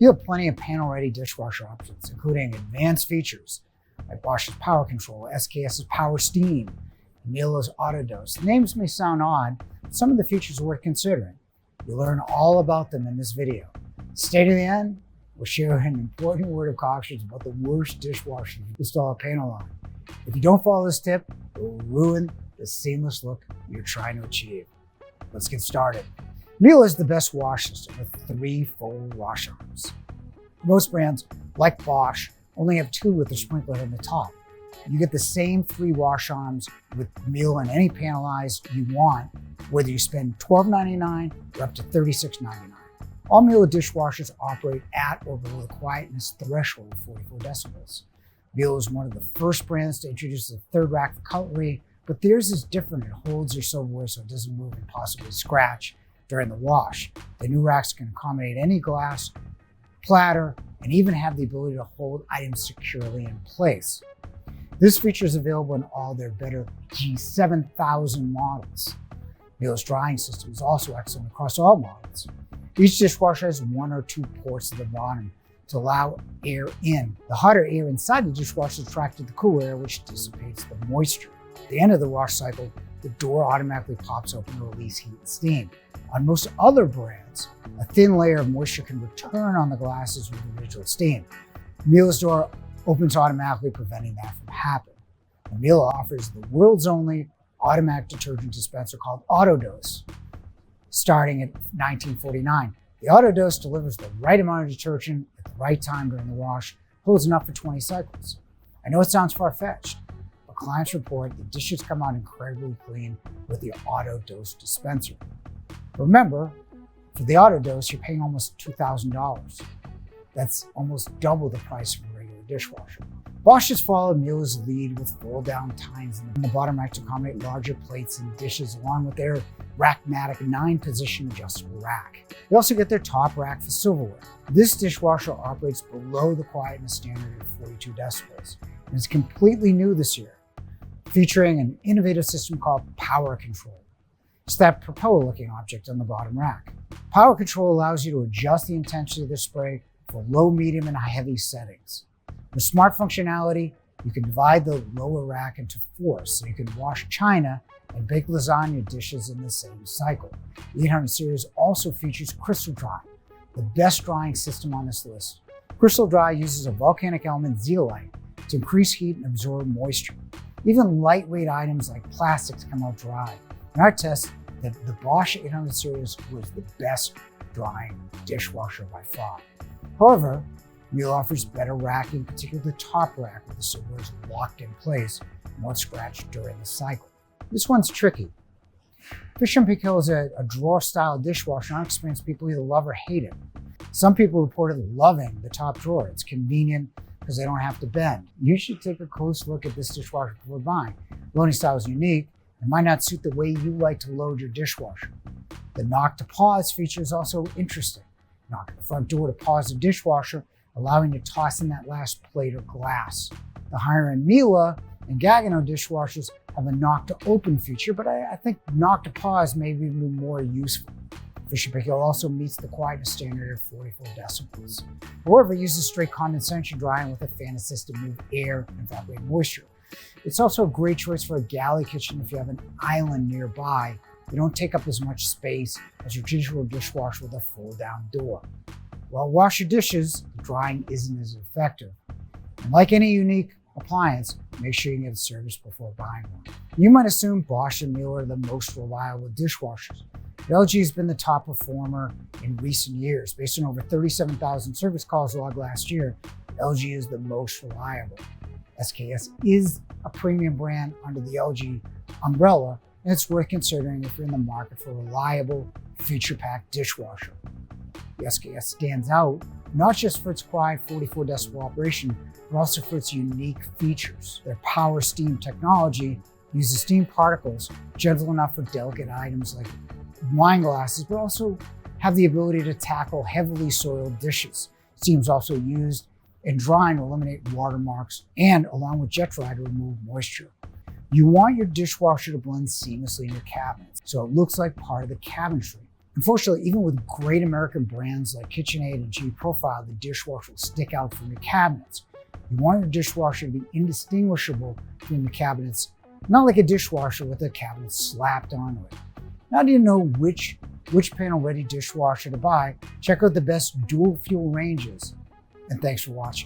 You have plenty of panel-ready dishwasher options, including advanced features like Bosch's Power Control, SKS's Power Steam, and Miele's AutoDose. The names may sound odd, but some of the features are worth considering. You'll learn all about them in this video. Stay to the end. We'll share an important word of caution about the worst dishwasher to install a panel on. If you don't follow this tip, it will ruin the seamless look you're trying to achieve. Let's get started. Miele is the best wash system with 3 full wash arms. Most brands, like Bosch, only have 2 with a sprinkler on the top. You get the same 3 wash arms with Miele in any panelize you want, whether you spend $12.99 or up to $36.99. All Miele dishwashers operate at or below the quietness threshold of 44 decibels. Miele is one of the first brands to introduce the third rack for cutlery, but theirs is different. It holds your silverware so it doesn't move and possibly scratch during the wash. The new racks can accommodate any glass, platter, and even have the ability to hold items securely in place. This feature is available in all their better G7000 models. Miele's drying system is also excellent across all models. Each dishwasher has 1 or 2 ports at the bottom to allow air in. The hotter air inside the dishwasher is attracted to the cool air, which dissipates the moisture. At the end of the wash cycle, the door automatically pops open to release heat and steam. On most other brands, a thin layer of moisture can return on the glasses with residual steam. Miele's door opens automatically, preventing that from happening. And Miele offers the world's only automatic detergent dispenser called AutoDose, starting at $19.49. The AutoDose delivers the right amount of detergent at the right time during the wash, holds enough for 20 cycles. I know it sounds far-fetched, but clients report the dishes come out incredibly clean with the AutoDose dispenser. Remember, for the AutoDose, you're paying almost $2,000. That's almost double the price of a regular dishwasher. Bosch has followed Miele's lead with fold-down tines in the bottom rack to accommodate larger plates and dishes, along with their Rackmatic 9-position adjustable rack. They also get their top rack for silverware. This dishwasher operates below the quietness standard of 42 decibels, and is completely new this year, featuring an innovative system called Power Control. It's that propeller-looking object on the bottom rack. Power Control allows you to adjust the intensity of the spray for low, medium, and heavy settings. With smart functionality, you can divide the lower rack into 4, so you can wash china and bake lasagna dishes in the same cycle. The 800 series also features CrystalDry, the best drying system on this list. CrystalDry uses a volcanic element, zeolite, to increase heat and absorb moisture. Even lightweight items like plastics come out dry. In our test, the Bosch 800 series was the best drying dishwasher by far. However, Miele offers better racking, particularly the top rack where the silverware is locked in place and won't scratch during the cycle. This one's tricky. Paykel is a drawer-style dishwasher, and I've experienced people either love or hate it. Some people reported loving the top drawer. It's convenient because they don't have to bend. You should take a close look at this dishwasher before buying. Loading style is unique and might not suit the way you like to load your dishwasher. The knock to pause feature is also interesting. Knock at the front door to pause the dishwasher, allowing you to toss in that last plate or glass. The higher-end Miele and Gaggenau dishwashers have a knock to open feature, but I think knock to pause may be more useful. Paykel also meets the quietness standard of 44 decibels. However, it uses straight condensation drying with a fan assist to move air and evaporate moisture. It's also a great choice for a galley kitchen if you have an island nearby. You don't take up as much space as your traditional dishwasher with a fold-down door. While wash your dishes, the drying isn't as effective. And like any unique appliance, make sure you get it serviced before buying one. You might assume Bosch and Miele are the most reliable dishwashers. But LG has been the top performer in recent years. Based on over 37,000 service calls logged last year, LG is the most reliable. SKS is a premium brand under the LG umbrella, and it's worth considering if you're in the market for a reliable, feature-packed dishwasher. The SKS stands out not just for its quiet 44 decibel operation, but also for its unique features. Their Power Steam technology uses steam particles gentle enough for delicate items like wine glasses, but also have the ability to tackle heavily soiled dishes. Steam is also used in drying to eliminate watermarks and, along with jet dry, to remove moisture. You want your dishwasher to blend seamlessly in your cabinets, so it looks like part of the cabinetry. Unfortunately, even with great American brands like KitchenAid and GE Profile, the dishwasher will stick out from your cabinets. You want your dishwasher to be indistinguishable from the cabinets, not like a dishwasher with a cabinet slapped onto it. Now, do you know which panel-ready dishwasher to buy? Check out the best dual fuel ranges, and thanks for watching.